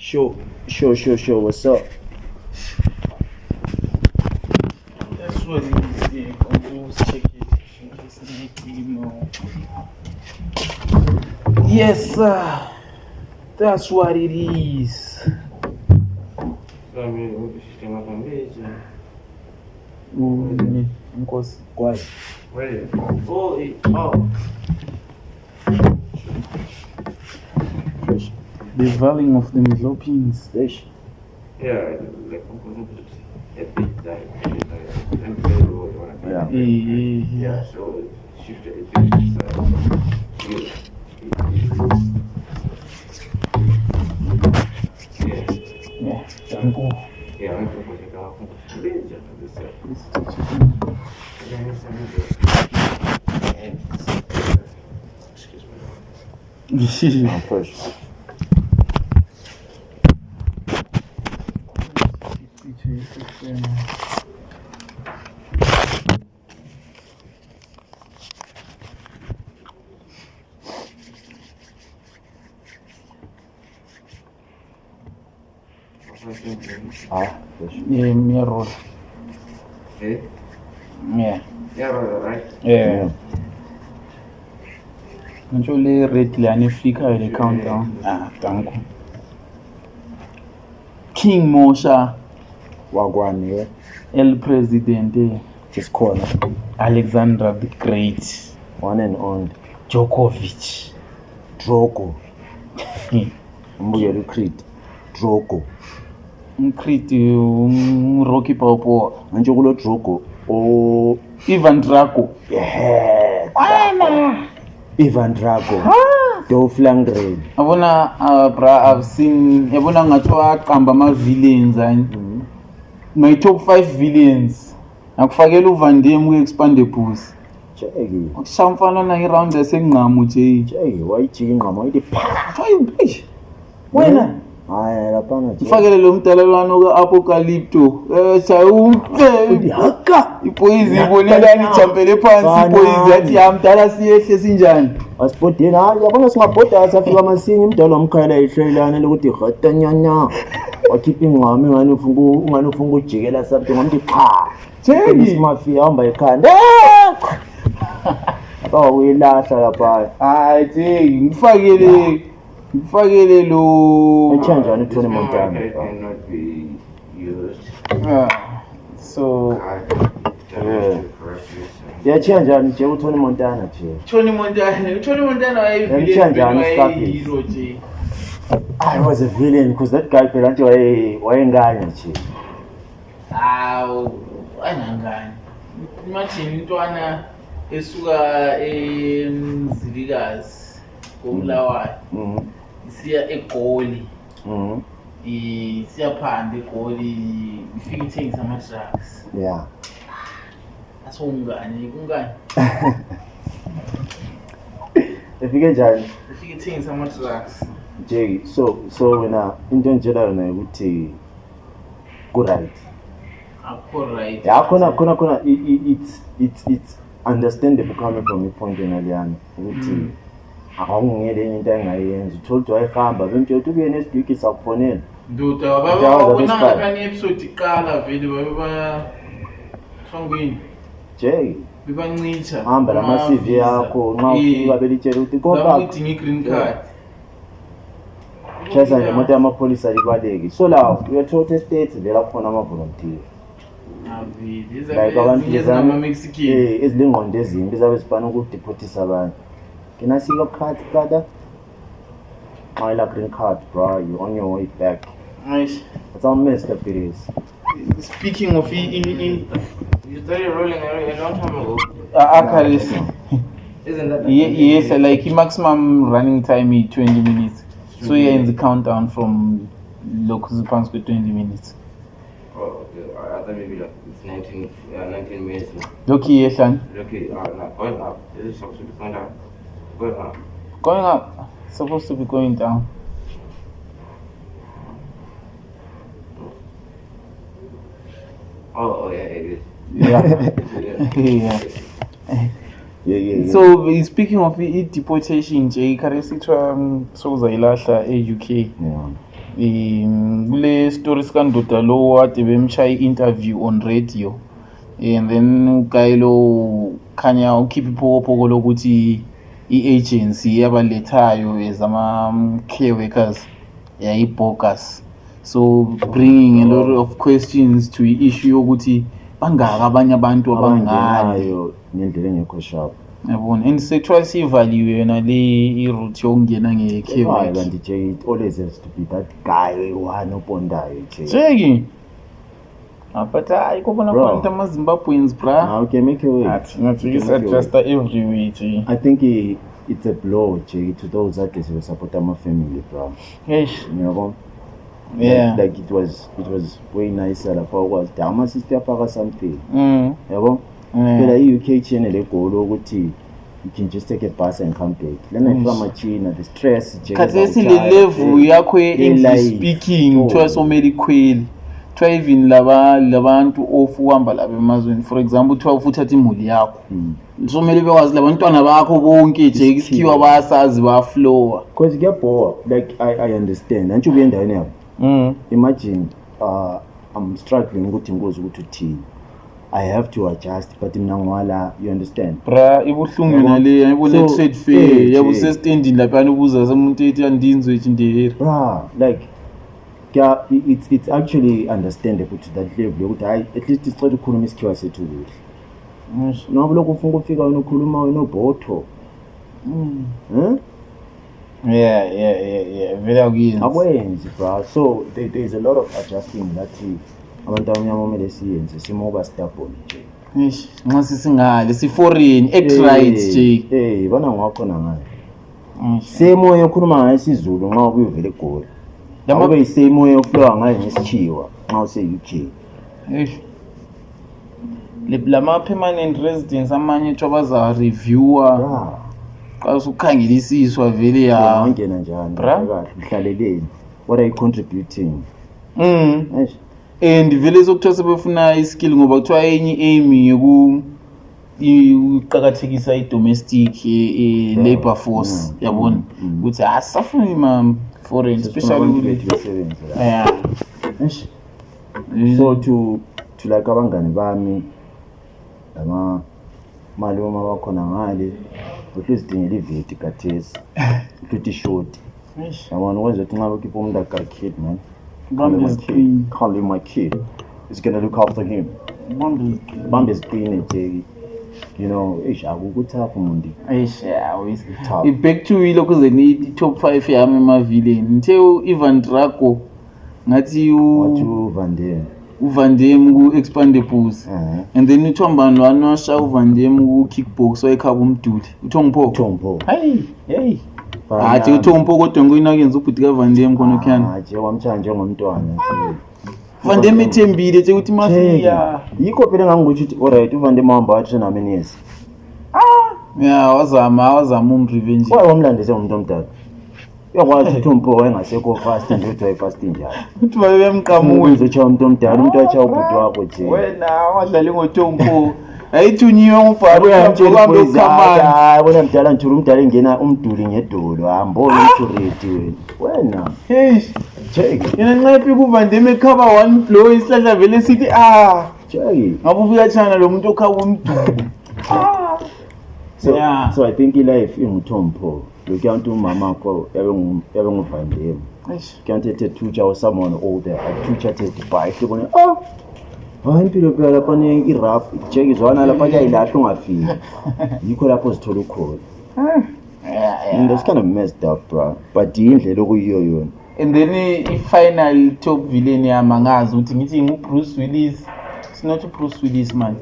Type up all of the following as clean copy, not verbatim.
Sure. What's up? That's what it is. Yeah, compose, check it. It's not email. Yes, sir. That's what it is. Because Why? Where? Fresh. the veiling of the Midlothians. Fresh. Yeah, like Yeah. yeah, so shift it a bit. Yeah, thank you. Yeah, I'm going to go excuse me. I'm fresh. Fresh. Yeah, mirror. Eh? Yeah. Yeah, right. Yeah. Actually, red line flicker the countdown. Thank you. King Mosha, Wagwan, El Presidente, just corner. Alexander the Great, One and only. Djokovic. Drogo. Mbuyelo Creed. Drogo. Mkriti, Rocky Balboa, Manje kulo Drogo. Oh, Ivan Drago. yeah. Ivan Drago. Dolph Lundgren. I've seen, ngatoa villains and my top 5 villains. Akufakela uVan Damme Expendables. Cheki. Shamfana na around the same ngamu je. Cheki, wayijika ingqama ithi pha. Hayi, wena. Hayi lapha nje. Ufakele lo mdalelwano kaApocalypto. Uthi haka. Ipoizi ibonelani ijampele phansi ipoizi yathi yamdala siyehle sinjani. Asibhodeni hayi yabona singabhoda asafika masinye imdalo wamkhayela ihlelana lokuthi gatanyanya. Wakhipha ingqama ngani ufuna ukujikela something ngomthi cha. Cheki. Mafia hamba ekhanda. Aba uyilahla lapha. Hayi Cheki, ngifakele lo Echanjani uTony Montana. Cannot be used. So Yachanjani nje uTony Montana nje. Tony Montana Yamchanjani hero je. I was a villain because that guy phela nje wayenganye nje. Anangani. Imagine intwana esuka eMzilikazi koMlawayo. Isiya eGoli. Isiya phande eGoli ifika ithengisa ama-drugs. Yeah. Asongani kungani? Efike njani? Ifika ithengisa ama-drugs. Nje so wena into enjela yona ukuthi ku right. Akho right. Yeah, khona it's understandable coming from a point enaliyana ukuthi akungele into engayenza utholwa wayihamba bemtshela ukuthi ubuye nesidiki sakufonela Ndoda babona kani episode iqala vele baba songwini nje bibancincha hamba lama CV yakho nxa ufika belitshela ukuthi kodwa udinga i-green card chasa nje imoto yamapholisa libaleki so la uyathola estates vela khona ama-volunteer like abantu Mexican ezilingqondo ezimbi zabe zifana ukudeportisa abantu can I see your card brother? I like green card bro, you on your way back. Nice. That's how messed up it is. Speaking of You started rolling a long time ago. Isn't that? Yes, like maximum running time is 20 minutes. So you're in the countdown from local pans to 20 minutes. Oh, okay. I thought maybe like it's 19 minutes now. Okay, yes, son. Okay, now going up. Is it supposed to be going down? Going up. Going up. Supposed to be going down. Oh yeah, it is. Yeah. Yeah. So speaking of deportation, Jay, currently sokuzayilahla e-UK. Yeah. kule story sikandoda lo wade bemshaya i-interview on radio, and then uguy lo khanya ukhipha iphokopoko lokuthi i-agency yabalethayo as ama-care workers yayi-bogus, so bringing a lot of questions to i-issue yokuthi bangaka abanye abantu abangenayo ngendlela engekho sharp, yabona, and sekuthiwa siyivaliwe yona le i-route yokungena nge-care work. Kanti nje it always has to be that guy one opondayo nje. Cheki but hayi kubona khona ama-Zimbabweans bra. Now okay, make your way. Nathi is-adjuster every way nje. I think it's a blow nje to those that they support ama-family bro. Eish. You know, yeah, like it was way nicer lapha ukwazi dama sister yapaka something, yabo. Phela i-UK channel egolo ukuthi you can just take a bus and come back. Lena ifika machina the stress nje khathesi le level yakho ye-English speaking kuthiwa somele ikhweli, kuthiwa even labantu ofuhamba laba emazweni, for example kuthiwa ufuthatha imuli yakho somele bekwazi labantwana bakho bonke nje isikhiwa bayasazi bayaflowa, because kuyabhowa. Like I understand antsho kuye endaweni yabo. Imagine I'm struggling ukuthi ngikwazi ukuthi uthini, I have to adjust, but mina ngwala, you understand bra. Ibuhlungu nale yayibona trade fair yabusestandini lapha ubuza somuntu ethi andinzwe indiheri bra. Like it's actually understandable to that level yokuthi hayi at least sicela ukukhuluma isikhiwa sethu kuhle. Ngoba lokho ufuna ukufika wena ukhuluma wena obotho. Yeah, vele akuyenzi akwenzi bra. So there's a lot of adjusting that abantu abanyama omele siyenze simoba stubborn nje. Eish, nxa sisingale si-foreign act right nje. Bana ngakhona ngayo same yokhuluma ngayo isiZulu nxa ubuyivele egoli, yabo isame yoflow ngayo ngesikhiwa nxa use-UK. Eish, lama-permanent residents amanye kuthiwa baza-reviewer xa usukhangelisiswa vele ya angena njani kahle mhlaleleni, what are you contributing. And vele sokuthiwa sebefuna iskill ngoba kuthiwa enye aim yokuqakathekisa i-domestic labor force, yabona ukuthi asafuni ma-foreign especially so to like abangani bami lama malume abakhona ngale uhlizidingela iveti kathesi ukuthi short yabona ukwenza ukuthi nxa ukhipha umuntu akakid man, can't leave my kid, is gonna look after him. Bambi is clean nje, you know. Akukuthafu umuntu. Back to lokho zeni top 5 yami emavileni ngithe Ivan Drago ngathi Van Damme ku-Expandables, and then uthombani lwana washa uVan Damme ku-kickbox wayekhaba umduli uThongpo. Hey hathi uThongpo kodwa ngoyinakenza ubhuti kaVan Damme khona okhuyana nje wamtshaya njengomntwana nje. Van Damme ethembile nje ukuthi mafia yikho phela ngangikuthi ukuthi alright uVan Damme wahamba wathi nami niyesi wazama umrevenge wamlandise umuntu omdala. Uyakwazi ukuthi uMpho wayengasekho fast nje uthi wayefast njalo uthi bayemqamuza uzochaya umuntu omdala umuntu wachaya ubhuti wakho nje wena wadlala ngoThongpo ayithunyiwe ngubhalo yamjobambe ukhamana. Hayi bona mdala ngithula umdala engena umduli ngedolo hambona uthureti wena. Hey check yena nxa efika uVan Damme ekhaba one blow isihlahla vele sithi check ngabe ufika chana lo muntu okhaba umduli. So I think life ingumthombo lokuyantu umama wakho yabe nguVan Damme kanti ethethutsha or someone older athutsha Dubai sibona hayi impilo phela lapha ni iraf check izwana lapha kuyayilahla ungafiki yikho lapho sithola ukhona. And that's kind of messed up bro, but indlela okuyiyo yona. And then i-final top villain yamangazi ukuthi ngithi nguBruce Willis. It's not Bruce Willis man,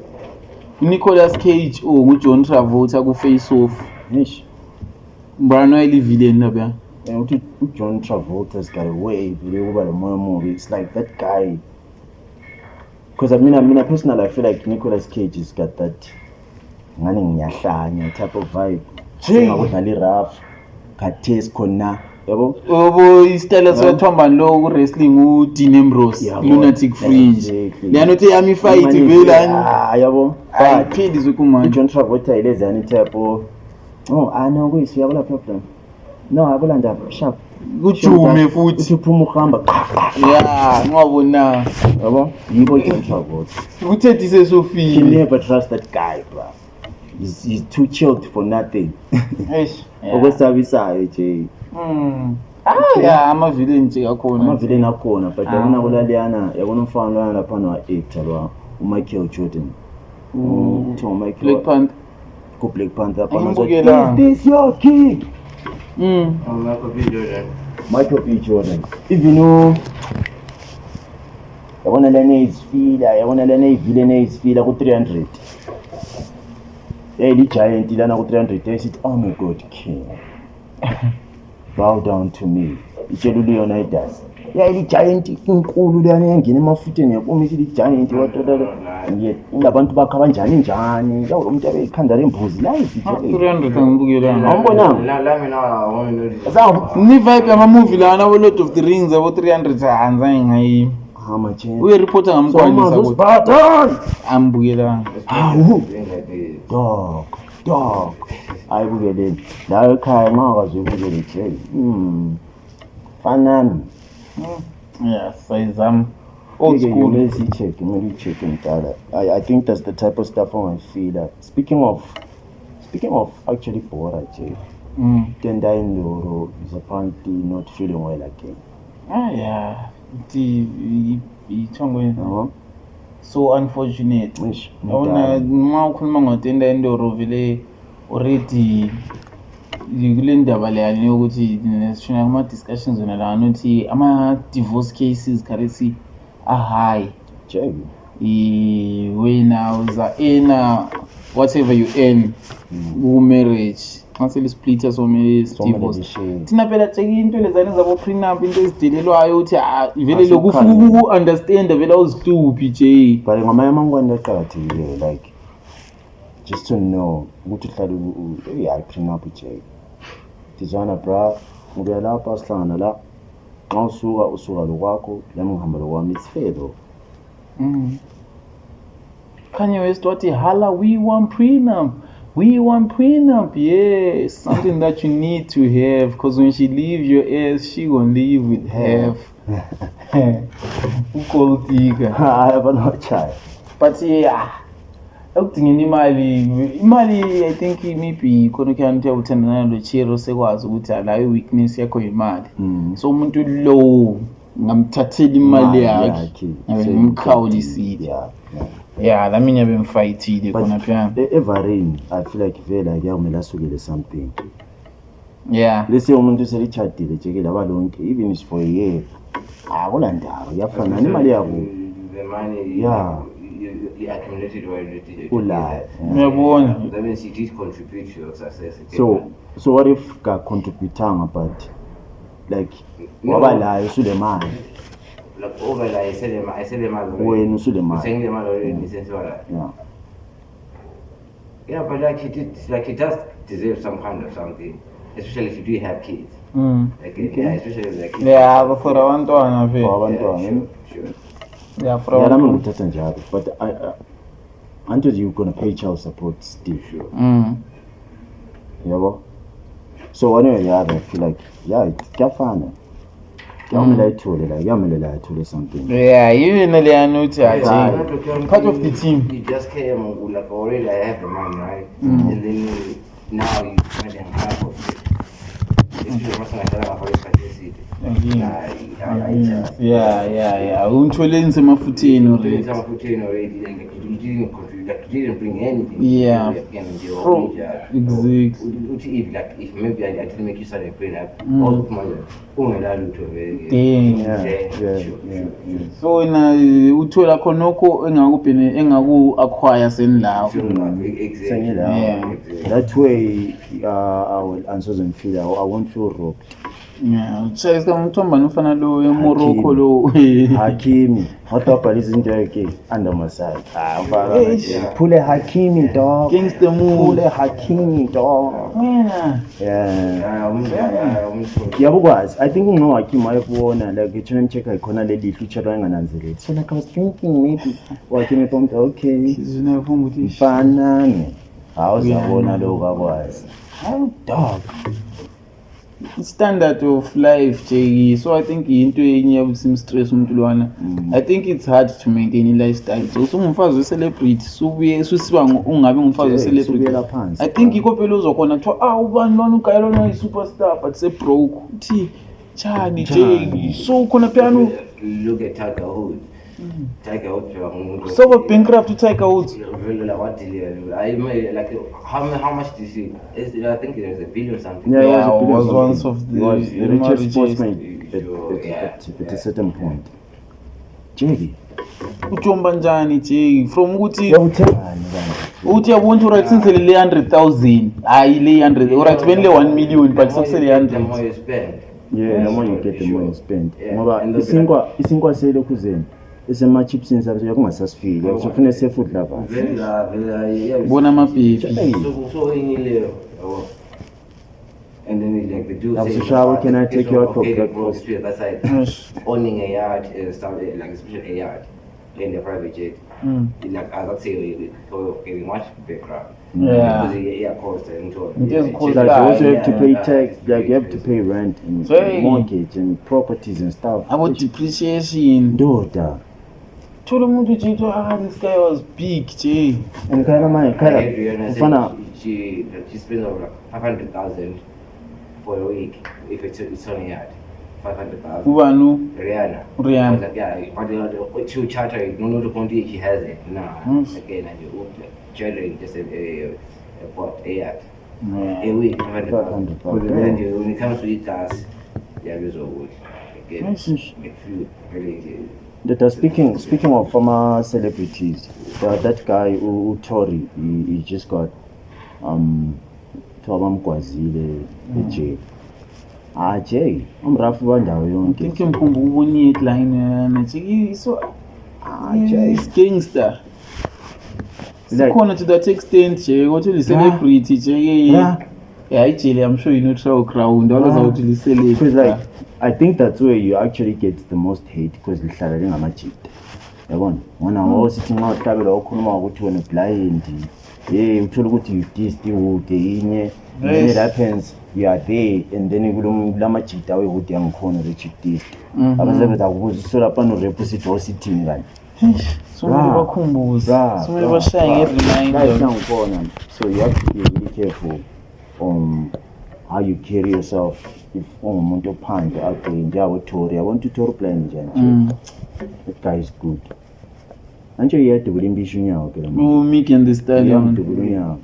Nicolas Cage or nguJohn Travolta ku-Face Off. Mbana ile villain lapha. John Travolta's got a way over the movie. It's like that guy. Because I mean, personally, I feel like Nicolas Cage has got that type of vibe. Ngakudlala rough, khathesi khona, yabo. Istyle sothomba lo ku wrestling uDean Ambrose, Lunatic Fringe. Leyanothi yami fight vela. Yabo. Ayiphindi zokumanje. John Travolta ilezani type of I know kuyisi yabona problem. No, akulanda sharp. kujume futhi uthi uphuma uhamba yeah ngwabona yabo yibo John Travolta. uthethi You sesofile never trust that guy, bro. He's too chilled for nothing. eish Okwesabisayo nje. yeah amavile nje akhona Amavillain akhona but yabona kulaliyana yabona umfana lwana lapha no actor lwa uMichael Jordan. Kuthiwa Black Michael Panther ku Black Panther lapha Angibukela. Is this your king? Michael B. Jordan. Michael B. Jordan. Even yabona lana izifila yabona lana ivillain izifila ku 300. Li giant lana ku 300 esithi oh my god king. Bow down to me. Itshela uLeonidas. Li giant inkulu lana yangena emafuteni yakoma ithi giant wathola nje ngabantu bakhe abanjani njani. Yawo lo muntu abeyikhanda lembuzi la izitshela. 300 angibukelanga Awubonanga? Let me know. I want to know this. Azawu ni vibe yama-movie lana Lord of the Rings abo 300 anzange ngayi hama chance. uyereporta So ngamkwalisa manje ukuthi Spartan. ambukelanga Hawu. Thing like this. Dog. Ayibukeleni. La ekhaya ngakwazi ukubukela nje. Fanami. yeah sayizama old school Kumele check mdala. I think that's the type of stuff I want to feel. Speaking of actually Bora J. Tenda Indoro is apparently not feeling well again. yeah ithongweni No? so unfortunate Wish. yabona uma ukhuluma ngotenda endoro vele already kule ndaba leyani yokuthi sishona kuma-discussions wena lana ukuthi ama-divorce cases currency are-high J. wena uza-earna whatever you earn ku-marriage xa seli-splitter somele divorce thina phela tsheki into lezane zabo-prenup into ezidelelwayo ukuthi vele lokhu ufuna uku-understanda vele awuzihluphi J But ngamanye amangwane aqakathekile like just to know ukuthi uhlala I prenup J. Tizwana bra ngokuya lapha sihlangana la xa usuka lokwakho lami ngihamba lokwami it's fair though. Kanye West wathi hala we want prenup yeah something that you need to have because when she leave your ass she gonna leave with half gold digger Hayi abanochaya. but yeah ekudingeni imali I think maybe khona kuyani uthandana lo Chiro sekwazi ukuthi alayo weakness yakho imali so umuntu lo ngamthathela imali yakhe ngimkhawulisile yeah la mina bemfightile khona phela Everin I feel like vela kuyamela asukele something. yeah Lesi umuntu selichadile jeke laba lonke even if for a year akulandaba yafana nemali yabo The money Yeah. you accumulated while you did it. ula. uyabona That means it did contribute to your success. So what if ka contributanga but like No. wabalayo sulemali Like over like I said them all. wena usulemali. Saying them all already in the sense of that. Yeah. Yeah, but like he does deserve some kind of something, especially if you do have kids. Like yeah, especially like kids. yeah for abantwana For vele abantwana. Sure. yeah for Yeah, nami abantwana ngithatha njalo but until you gonna pay child support still. Yabo. So one way or the other I feel like yeah kuyafana. Kuyamela ithole la kuyamela ithole something. yeah even leyani uthi Yeah, aje not to count part of you- the team. You just came like already I have the money, right? And then now you spend half of it. If you're not gonna tell for yeah ungitholeni semafutheni already you didn't bring anything. Yeah. From exactly if maybe I didn't make you start a prenup, all of money, Dang. so wena uthola khonokho engaku-acquire senilawo Yeah. That way I will answer and feel I won't feel robbed. yeah ushayisa umthombani ufana lo eMorocco lo Hakimi watobhala izinto yakhe under massage. Eish. Phule Hakimi dog. gangster move Phule Hakimi dog. wena Yeah. Yabukwazi I think no Hakimi ayebona like ithina check ikhona le lihlu chatwa engananzeleli. So like I was thinking maybe Hakimi thought okay. sizinafunga ukuthi Fanani. Awuzabona lo kakwazi. How dog. standard of life Jay. So I think into enye yabusim stress umuntu lwana. I think it's hard to maintain a lifestyle. So umfazi we celebrity subuye susiba ungabe umfazi we celebrity. I think iko phela uzokhona kuthiwa ubani lona uGayelona is superstar but se broke. Uthi chani Jay. So khona piano look at Tiger Woods. Tiger Woods. So bankrupt to Tiger Woods. What like how much did you see? I think it was $1 billion something. Yeah, was one of the richest sportsmen at a certain point. Jay. Uthomba njani Jay from ukuthi uthi yabona to right since le 100,000 hayi le 100 or right when le 1 million but sokusele 100 the more you spend. Yeah, the more you get the more you spend. Ngoba isinkwa sele kuzeni esema chips insabse yakungasasifiki usufuna seafood lapha bona amabeef so ingile and then like the dude say shower can I take you out for breakfast that's like owning a yacht is something like especially a yacht in the private jet like I would say for getting much background because the cost and so you also have to pay tax, like you have to pay rent and mortgage and properties and stuff about depreciation daughter. Told him to this guy was big, Jay. And she spends over 500,000 for a week if it's on a yacht. 500,000. Ubanu? Rihanna. Like, yeah, but she charter it. No, the quantity she has it. Nah. Again, and you chartering just a yacht. A week, 500,000. When it comes to eat gas, yeah, it's always again. Get food, really. That speaking of former celebrities, that guy Tori, he just got Thobam Kwazile Jay. Jay, umrafu wandawo yonke. Think mphumbu uboni headline nathi so Jay is gangster. Sikhona to that extent Jay ukuthi li celebrity Jay. Yeah, Jay, I'm sure you know trial crowd all about li celebrity. Because like I think that's where you actually get the most hate because lihlala lingamajita. Yabona, wona wosithi nxa uhlabela okhuluma ukuthi wena blind. Uthola ukuthi you dissed iwood inye. When it happens, you are there and then kulamajita wewood yangikhona reach dissed. Abasebenza ukuze so lapha no repository osithini kanje. Somebody bakhumbuza. Somebody bashaya nge-reminder. So you have to be really careful on how you carry yourself. If umuntu ophandle out there njalo Tori, I want to Tori plan njani. That guy is good. Anje yedubula imbisho unyawo ke lo. Meek and the Stallion. Yedubula unyawo.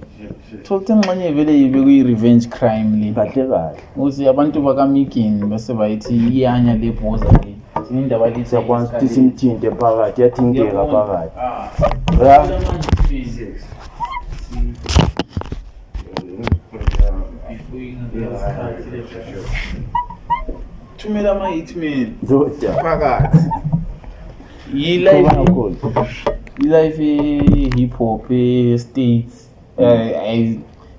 Thokuthi ngxanye vele yibe kuyi revenge crime le. Kahle kahle. Uthi abantu baka Meek base bayithi iyanya le boza le. Indaba lithi sakwanza ukuthi simthinte phakathi yathinteka phakathi. Thumela ama-hitman phakathi life hip hop states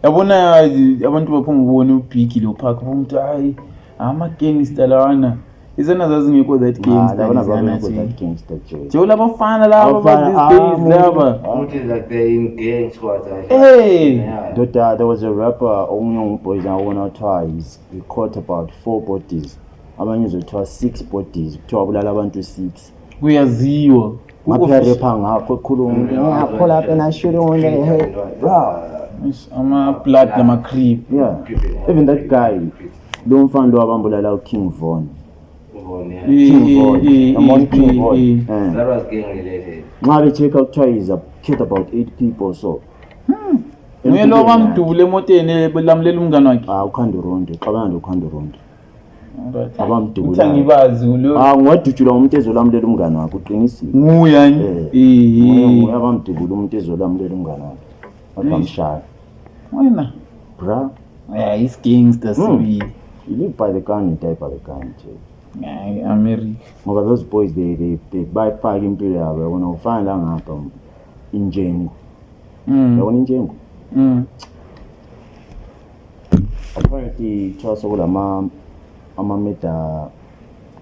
yabona abantu baphuma ubona ubhigi lo park umuntu hayi ama-gangster lawana izona zazingekho that gangster nje labafana laba these days laba like they in gang squads. There was a rapper young boys I wanna try. He caught about 4 bodies. Abanye uzothiwa 6 bodies. Kuthiwa bulala abantu 6. Kuyaziwa. Rapper ngakho ekhuluma. Pull up and I shoot him on the head. Ama blood nama creep. Yeah. Even that guy lo mfana lo abambulala uKing Von. King Von. That was gang related. Nxa check out twice killed about 8 people so. Nguyelo bamdubule emoteni belamlela umngane wakhe. Ukhanda rondo, xabana ukhanda rondo. Abamdubula. Uthangibazi lo. Ngodutshula umuntu ezolamlela umngane wakhe uqinisile. Nguyani. Abamdubula umuntu ezolamlela umngane wakhe. Abamshaya. Wena. Bra. Yeah, he's gangster sibili. You live by the gun, you die by the gun. Yeah, America. Ngoba those boys they bayifaka impilo yabo yabona ufana la ngapha injengo. Yabona injengo. Apparently trust kulama ama-murder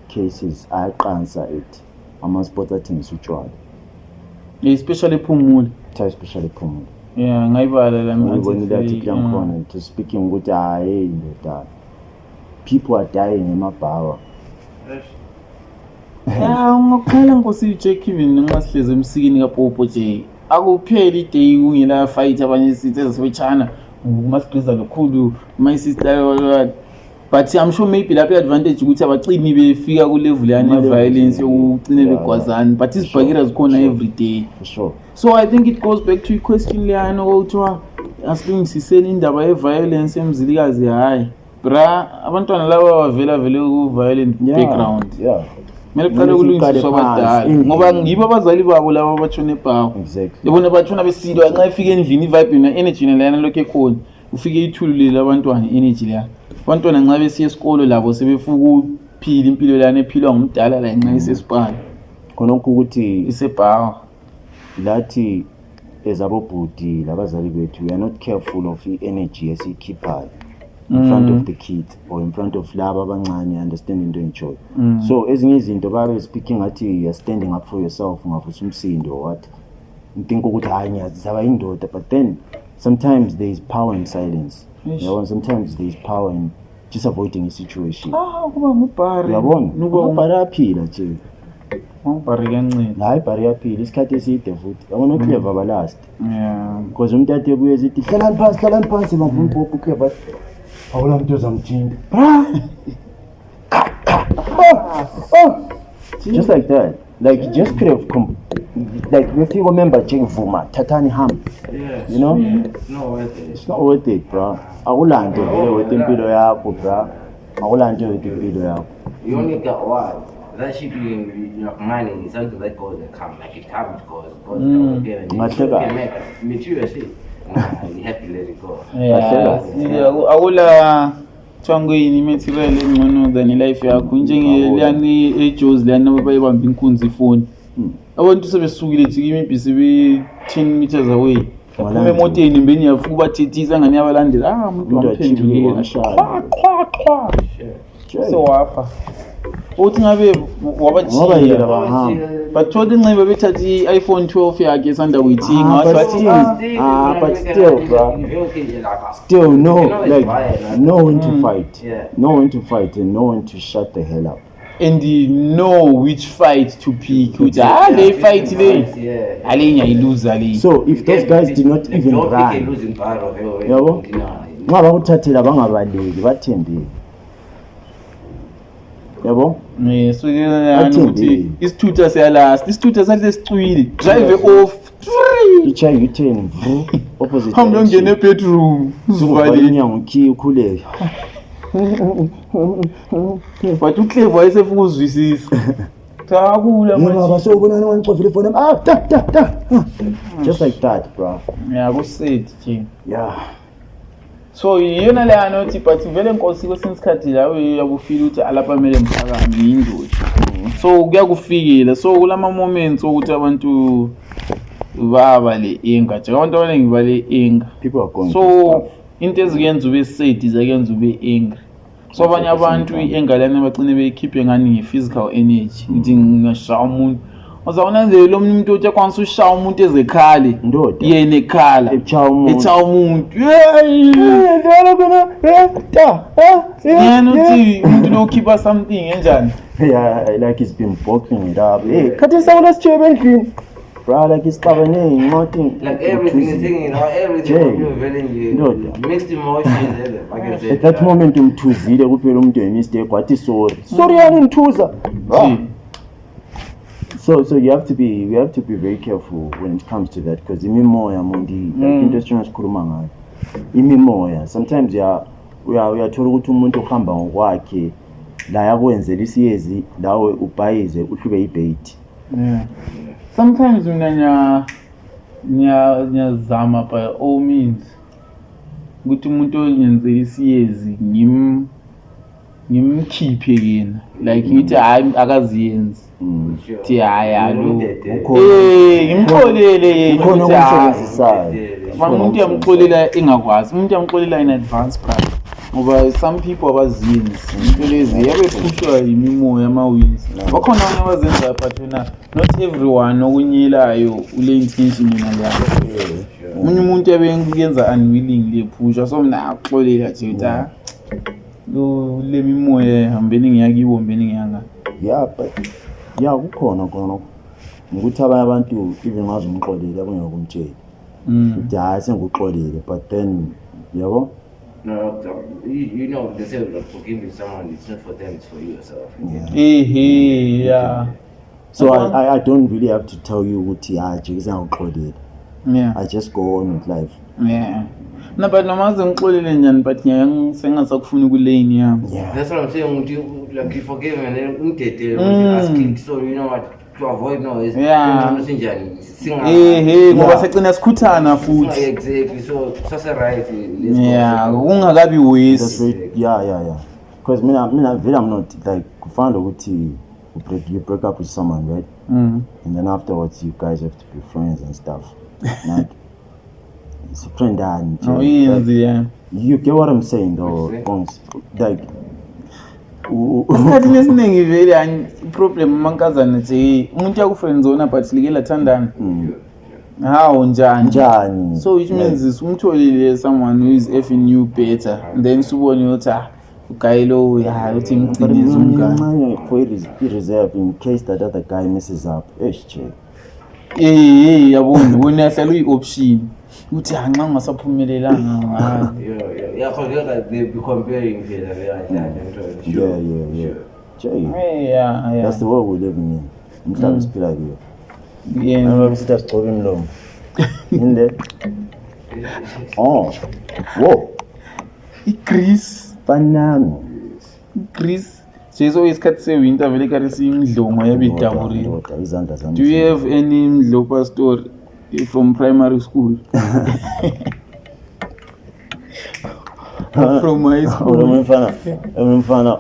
cases ayaqansa it ama-sports athengisa utshwala. Especially Phumule. Especially Phumule. Yeah, ngayibala la ngibonile article yangikhona to speaking ukuthi hayi ndoda people are dying emabawa. Ungakhala Nkosi Jack even nxa sihleze emsikini kaPopo nje akupheli day ungela fight abanye sithi sebechana kumasiqiza kakhulu my sister. But I'm sure maybe lapha advantage ukuthi abacini befika ku level yani violence yokucine begwazana, but isibhakira zikhona every day. Sure. So I think it goes back to a question leyana okuthiwa asilungisiseni indaba ye violence emzilikazi hayi bra abantwana laba bavela vele ku violent background. Yeah. Mele kuqale kulungisiswa abadala ngoba ngibo abazali babo laba abatshone ebhawo. Exactly. Yabona batshona besilwa nxa ifika endlini vibe na energy leyana lokho ekhona ufike ithululile abantwana energy leya. Abantwana nxa besiya esikolo labo sebefuka ukuphila impilo lana ephilwa ngumdala la nxa isesipana khonokho ukuthi isebhawa lathi ezabobhudi labazali bethu, we are not careful of the energy esikhiphayo in front of the kids or in front of laba abancane understand into enjoy. So ezinye izinto babe speaking athi you are standing up for yourself ungavusa umsindo or what think ukuthi hayi ngiyazaba indoda, but then sometimes there is power in silence. You know, sometimes there is power in just avoiding a situation. Kuba ngubhari uyabona ngubhari aphila nje ngubhari kancane hayi bhari aphila isikhathi eside futhi yabona uClever balast because umuntu ade buye ezithi hlalani phansi bavuna uPopo uClever awula umuntu ozamthinta just like that, like you just could have like if you remember Jing Vuma Tatani Ham, you know, it's not worth it, bro. Awulande vele with impilo yakho, bro. Awulande with impilo yakho. You only got one. That should be in your money. It's something that goes and comes, like it comes, goes again. Mature shit. You have to let it go. Awula Twangweni material engcono than life yakho njenge liyani eJoes liyana bayibamba inkunzi ifoni. Abantu sebesukile jikimi bisibe 10 meters away. Uma emoteni imbeni yafuka bathithisa ngani abalandela umuntu wamphendukela qwa so wafa uthi ngabe wabajiya bathola inxiba bethathi iPhone 12 yakhe esanda kuyithinga but still bro, still no, like no one to fight, no one to fight and no one to shut the hell up. And you know which fight to pick. They fight today. So if those guys did not even run, yabo ngaba uthathela bangabaleki bathembile, yabo so ukuthi isithutha siyalast isithutha sathi sicwile drive off icha U10 opposite hamba ngene bedroom uzuvale inyango ukhi ukhuleke. But uClever wayesefuna uzwisisa takula manje sobonana wancovile phone just like that bro. Yeah, ku said nje. Yeah. So yona le anothi but vele Nkosi kwesinye isikhathi la uyakufila ukuthi alapha kumele mphakame indoda. So kuyakufikela so kulama moments ukuthi abantu baba le inga nje abantu abaningi bale inga people are going so into eziyenza ube sad izayenza ube angry. So abanye abantu engalana bacine beyikhiphe ngani nge-physical energy ukuthi ngashaya umuntu uzawona nje lo muntu othi akwanisa ushaya umuntu ezekhale ndoda yena ekhala echaya umuntu yena uthi umuntu lo khipha something enjani like he's been boxing it up. Hey khathi sawula sithebe endlini bro, like it's covering nothing. Like everything is taking, you know, everything you're feeling you mixed emotions. At that moment umthuzile kuphela umuntu emistake wathi sorry yangithuza. So we have to be very careful when it comes to that because imimoya mundi into esithina sikhuluma ngayo imimoya sometimes uyathola ukuthi umuntu ohamba ngokwakhe la yakwenzela isiyezi lawe ubhayize uhlube ibait. Sometimes ngiyazama by all means ukuthi umuntu onyenzela isiyezi ngimkhiphe yena like ngithi hayi akaziyenzi thi hayi alo ngimxolele yena khona umsebenzisayo umuntu yamxolela engakwazi umuntu yamxolela in advance price ngoba some people abaziyenzi into lezi yabephushwa yimimoya amawins bakhona abantu abazenza but not everyone okunyilayo ule intention yena leyo umuntu yabenza unwillingly ephushwa so mina axolela nje uthi lo le mimoya hambeni ngiyakiwo hambeni ngiyanga yeah but yeah kukhona ukuthi abanye abantu even ngazi umxolile kungekumtshela ukuthi hayi sengikuxolile but then yabo No, you know, they say that forgiving someone, it's not for them, it's for you yourself. Yeah. So I don't really have to tell you ukuthi jikisa ngixolile. Yeah. I just go on with life. Yeah. No, but namaze ngixolile njani but sengasakufuna kulane yami. Yeah. That's what I'm saying. Like you forgive and then asking, so you know what, to avoid noise. Yeah. Sing. Ngoba secina sikhuthana futhi. Exactly. So that's right. Yeah, ungakabi waste. Yeah. Because me I'm not like kufanda ukuthi you break up with someone, right? And then afterwards you guys have to be friends and stuff. Not it's a friend and yeah. You get what I'm saying though? Like isikhathi esiningi vele problem mankazana nje umuntu yakufriend zone but likela thandana how njani so which means is umtholile someone who is effing you better and then subone ukuthi uguy lo uthi ngicinize umngane for reserve in case that other guy messes up check yabona wona yahlala uyi-option uthi nxa ungasaphumelelanga ngayo yeah because they be comparing yeah that's the world we're living in umhlaba siphila kuyo yeah ngoba sithi sigcobe imlomo in there whoa iGreece banami iGreece so isikhathi sewinter vele kare siyimdlongo yabidaburile. Do you have any mdlopa story from primary school? From high school? Umfana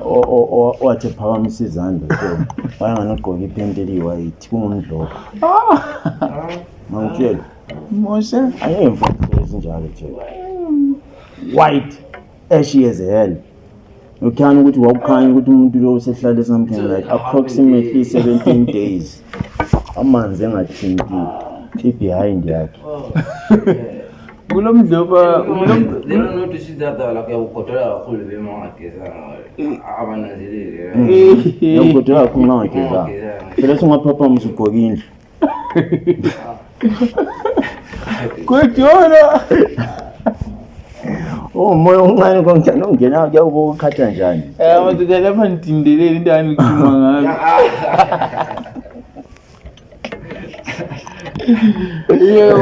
wathi phakamisa izandla so wayenganogqoka ipenti eliyi-white kungumdlopa mangitshela Moshe ayemfundo ezinjalo nje white ashy as hell. Ukhanya ukuthi wawukhanya ukuthi umuntu lo usehlale something like approximately 17 days amanzi engathinti behind yakhe kulo mdlopa they don't know to see that like ukotola kakhulu bemangageza abananzelele ukotola kakhulu ngageza phela singaphapha msugqoka indlu kodwa moya uncane konjani ungena kuyakuba ukhatha njani madoda lapha nidindelele into anikhuluma ngayo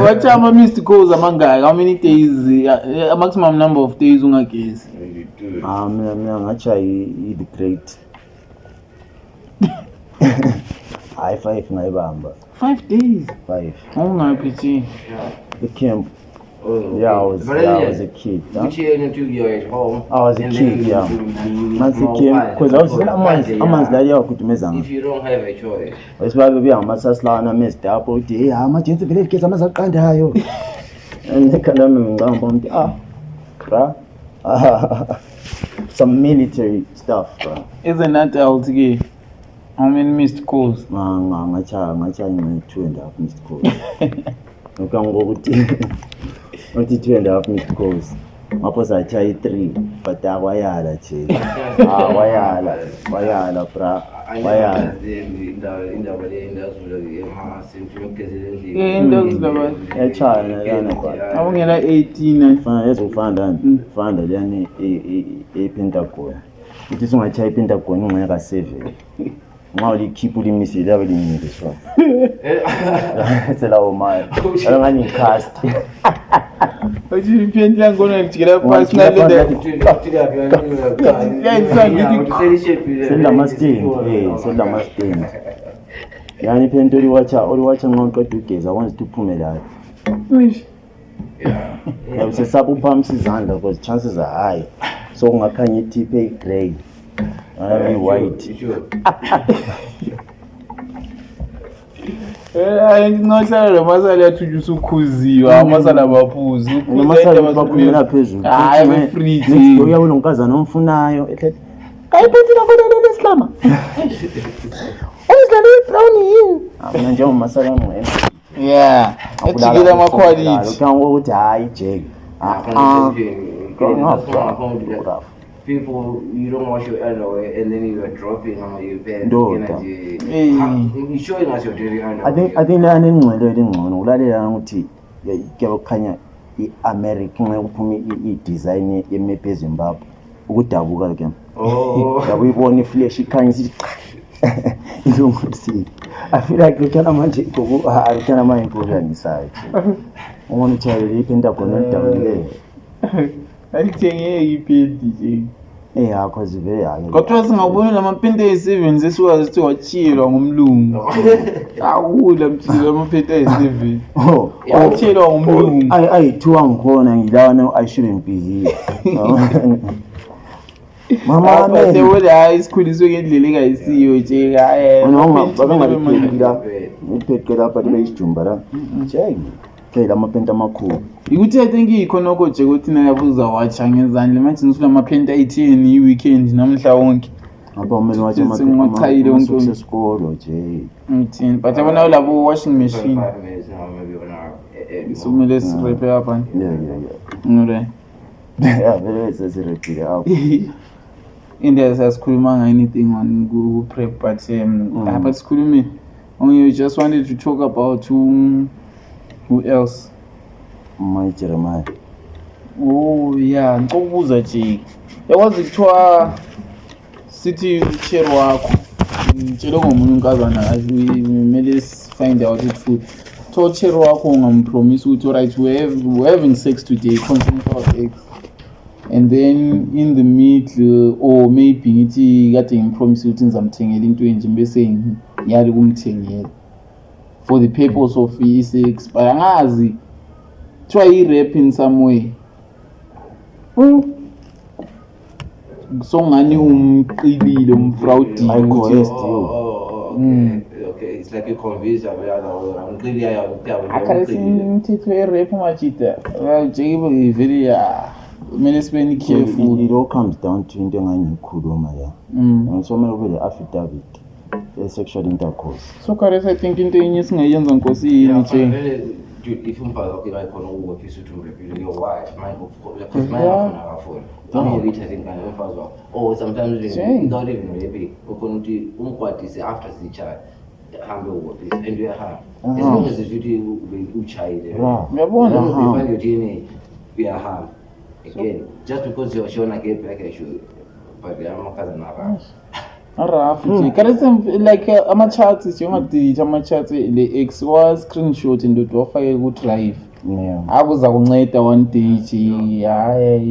what are missed calls amangaki? How many days a maximum number of days ungagezi? mina ngathi the great hayi 5 ngayibamba 5 days 5 ungaphithi the camp. Yeah, I was a kid. Which year until you were at home? I was a kid, yeah. Because I was in a man's lady. If you don't have a choice. That's why we are Masaslana messed up. I'm a gentle village kids. I'm a kind of and they can some military stuff. Isn't that LTG? How many missed calls? I'm trying 2.5 missed calls. You can go with 2.5 missed calls. Mapos I try 3, but wayala che. Wayala pra. Wayala. I'm gonna 18. Find a pentagon. It is my chai pentagon, you make a save. Now they keep putting me see level in this one. It's a lot of my. I don't need cast. But you can't go and get up past Send a mustang. Yani pento uliwacha ng'ombe tukeza wants to pumela. Yeah, it's a sabu pumps izandla because chances are high. So ungakhanya iTP grey. I mean white. Ngohlala masala yathujusa ukhuziwa amasala baphuzu amasala baphumela phezulu hayi free uyabona unkazana omfunayo ethi kayiphethile kodwa leslama oyizala brown yini mina nje umasala ngwena yeah ejikela ama quality ukango ukuthi hayi jeke people, you don't wash your underwear and then you are dropping on your pants. Ndoda. You're showing us your dirty underwear. I think lana ingcwele elingcono ulalela ukuthi kuyabe kukhanya iAmerica nxa kuphuma idesign yemap eZimbabwe ukudabuka ke. Yabo ibona iflash ikhanya isithi ilungulisile. I feel like uthana manje gogo uthana manje program isayo. Umuntu uthayele iPentagon edabule. Ayithenge iPenti nje. Yakho zive yayo. Kodwa singabona lamaphente ayi7 sesiwazi ukuthi wachilwa ngomlungu. Awula mthilo lamaphente ayi7. Wachilwa ngomlungu. Ayithiwa ngikhona ngilana I shouldn't be here. Mama manje wona isikhuliswe ngendlela engayisiyo nje noma babengaliphila iphethe lapha libeyisijumba la nje ke lamaphente amakhulu ukuthi I think ikhonoko nje ukuthi na yabuza wacha ngezandla manje nisula amaphente ayi10 iweekend namhla wonke ngapha umele wathi amaphente wonke esikolo nje ngithini but abona labo washing machine isumele sirepair apha yeah vele sesirepile apha India sasikhuluma anything on prep but but sikhulumi you just wanted to talk about who else my Jeremiah yeah ngikubuza nje yakwazi kuthiwa sithi chair wakho ngitshela ngomunye unkazana kumele find out it food so chair wakho ungampromise ukuthi alright we're having sex today consensual sex and then in the middle or maybe ngithi kade ngimpromise ukuthi ngizamthengela into enje bese ngiyali kumthengela for the purpose of sex but angazi try rape in some way so ngani umqilile umfraudi I coerced you okay it's like you convince the other way umqilile yayo akalesimthetho rape machita nje very kumele sibe careful. It all comes down to into engangikhuluma ya ngisomela kube affidavit sexual intercourse so Kares I think into enye singayenza Nkosi yini nje if umfazi wakhe bayikhona ukuphisa ukuthi umrepile your wife because my wife akafuni don't think umfazi wakho sometimes without even rape ukhona ukuthi umkwatise after sichaya hambe ukuphisa and you are as long as ukuthi uchayile uyabona if you DNA we are harm again just because you're shown again like I should but I'm not cousin nje Kares like ama-charts njengadita ama-charts le-ex wa-screenshot into wafake ku-drive akuza kunceda one day nje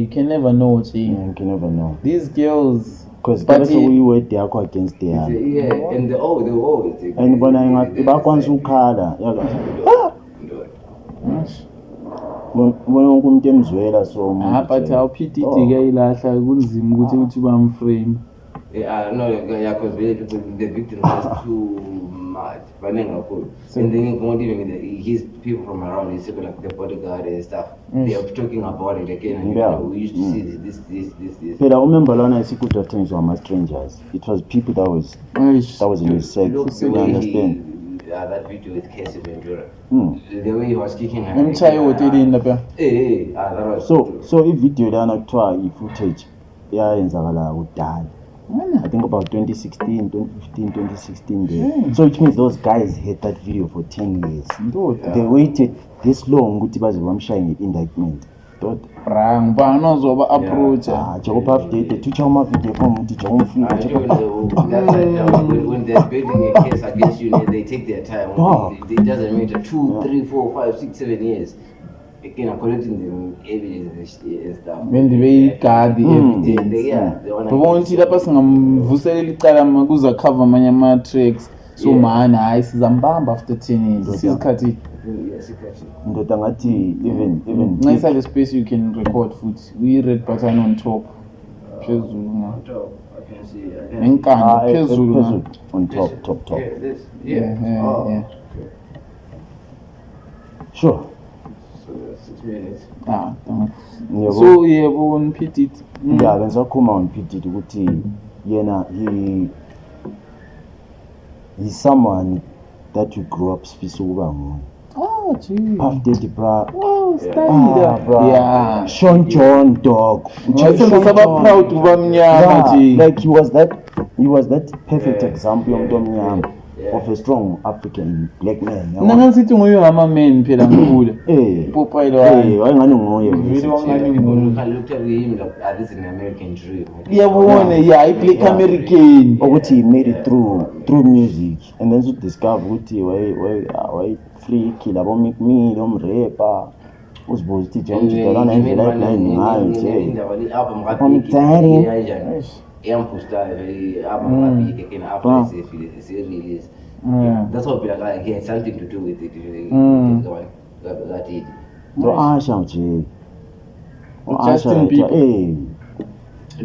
you can never know nje you can never know these girls because that's we word yakho against the other yeah and the always and bona ngathi bakwanza ukhala yaka bona umuntu emzwela so but awuphidi ke ilahla kunzima ukuthi bamframe no because the victim is too mad but and then you won't even his people from around his like the bodyguard and stuff they are talking about it again and we used to see this but I remember lana isikude things were strangers it was people that was in his sex you understand that video with Casey Ventura the way he was kicking her umchayi hotelini lapha that was so i-video lana kuthiwa i-footage yayenzakala kudala I think about 2016, 2015, 2016 there. So which means those guys had that video for 10 years. They waited this long ukuthi baze bamshayine indictment. Brang banozoba approach. Jacob update to chama video from umfika. When they're building a case against you, they take their time. It doesn't matter 2, 3, 4, 5, 6, 7 years. Again, collecting the evidence and stuff. When they guard the evidence. Bonke lapha singamvuselela icala makuza cover manye ama tracks. So man hayi sizambamba after 10 years. Sizikhathi. Ndoda ngathi even inside the space you can record futhi. We red button on top. Phezulu na. I can see. Enkanda phezulu on top. Yeah. Sure. 6 minutes. So yebo on Petit. Yeah, bengisakhuluma on Petit ukuthi yena he's someone that you grew up sifisa ukuba nguye. Oh, gee. Puff Daddy, bro. Oh, style. bro. Yeah. Sean John, dog. Wayesenza saba proud kuba mnyama nje. Like he was that perfect example yomuntu omnyama of a strong African black man. Mina ngithi nguye ama-man phela ngikhule. Popeye lo hayi. Wayengani nguye. Vele wangani nguye. You can look at him like this is an American dream. Iyabona, yeah, I black American. Ukuthi he made it through music and then to discover ukuthi why free killer bo Meek Mill umrapper uzibuza ukuthi nje umjidalana indlela ayidlala ngayo nje. I'm tired. Iyampusta album ngabike kena after se-release. That's what like he had something to do with it. That it. So Asha nje. Justin Bieber.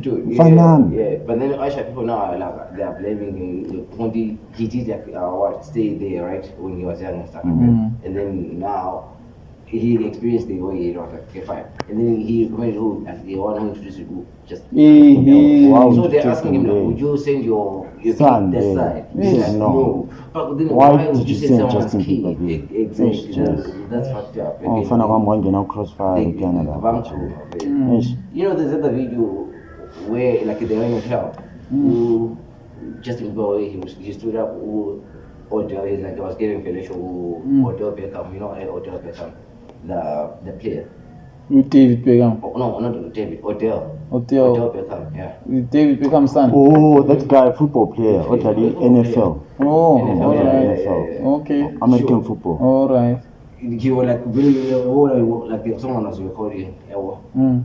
Dude, Fanami. yeah, but then Aisha people now are like they are blaming him. Only he did like stay there right when he was young and stuff, and then now he experienced the way he was like okay fine, and then he recommended who like they want to introduce you just. So they're asking him like, would you send your son kid that side? Yes. Like, no. But then Why would did you send send someone's Justin kid? Bieber? Exactly. That's fucked up. Mfana kwami wangena crossfire Canada. You know, there's other video where like they're in a club who Justin Bieber he stood up who Odell he's like I was giving Felicia who Odell Beckham, you know Odell Beckham, the player. David Beckham. Oh, no, not David, Odell Beckham, yeah. David Beckham's son. Oh, that guy, football player, actually NFL. Oh, NFL, all right. NFL. Okay. American football. All right. He was like really like someone was recording.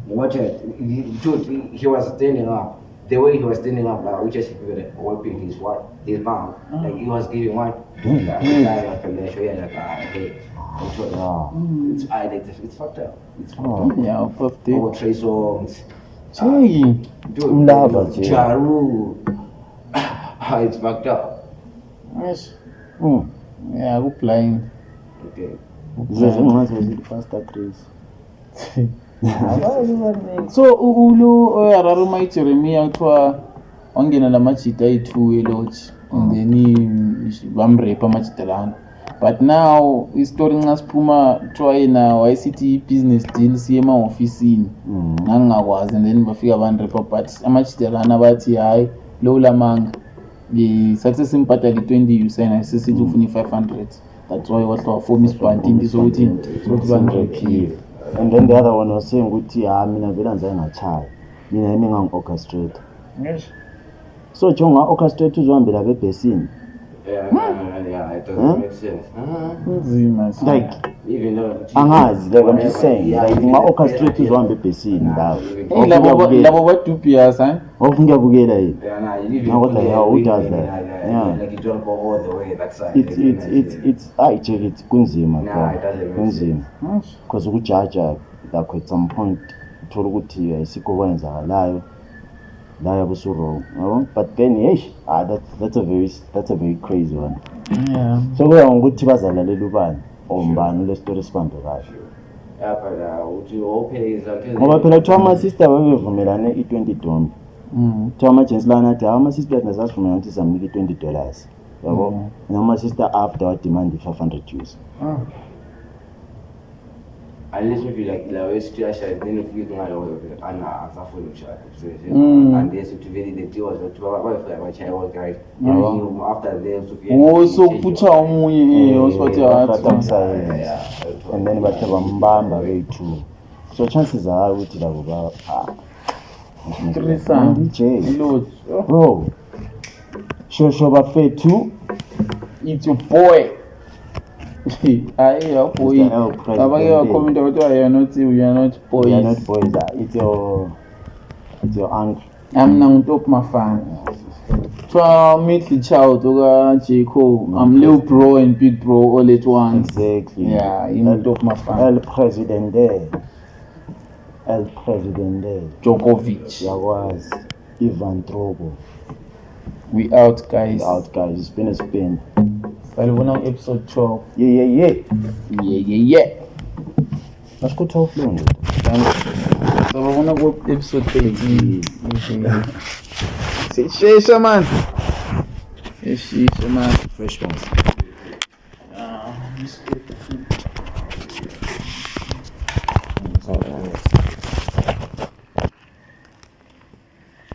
Watch it. He was standing up. The way he was standing up, like we just wiping his palm, like he was giving one. Like Felicia, yeah, like hey. It's fucked up. It's fucked up. Yeah, birthday. Oh, Trey Songz. Dude, Ja Rule. It's fucked up. Yes. Yeah, go blind. Okay. Pastor Chris. So ulo Araruma Jeremiah kuthiwa wangena lamajita ayi-2 elodge and then bamrepa amajita lana. But now istory nxa siphuma kuthiwa yena wayesithi business deal siye ema-ofisini ngangingakwazi and then bafika banrepa but amajita lana bathi hayi low lamanga sathe simpatali 20 usayina sesithi ufuna i-500. That's why wahlwa form isibhanti into sokuthi banrephile. And then the other one was saying ukuthi mina vele ngizaye ngachaya mina yimi ngangi-orchestrate. Yes. So jonga orchestrate uzohambela bebhesini. Yeah, it doesn't make sense. Like Even though angazi, like I'm just saying, like nga-orchestrate uzohamba ebhesini ndawo. Labo badubia sign. Ofuna ngiyabukela yini. what the hell, who does that? Yeah. Like you don't go all the way that side. It's I check it kunzima Nah, it doesn't make kunzima. Because ukujaja like at some point uthola ukuthi ayisikho kwenzakalayo la yabuso wrong, but then that's a very crazy one. Yeah. So kuya ngokuthi bazalalela ubani ombani le story sibambekayo. Yeah, but would you open is Ngoba phela kuthiwa ama-sister babevumelane i-20 dollars. Kuthiwa ama-gents lana athi ama-sister nasasivumelana ukuthi samnika $20. Yabo? Nama-sister after wademand i-$500. unless maybe like la way situation then if you don't know ana asafuna ukushada and yes to very the deal was to baba my child guys after them so putha omunye osibathi and then bathe bambamba bethu, so chances are ukuthi labo ba DJ bro shosho bafethu, it's your boy. Aye, boy. Abanye comment about we are not boys. We are not boys. It's your uncle. I'm not top my fan. Try middle child oga J Cole. I'm little bro and big bro all at once. Exactly. Yeah, I'm top my fan. El Presidente. Djokovic. was Ivan Drogo. We out, guys. It's been a spin. Salvona episode 12. Yeah. Let's go 12 long. So we're gonna go episode 13. Say shisha man. Shisha man. Fresh ones.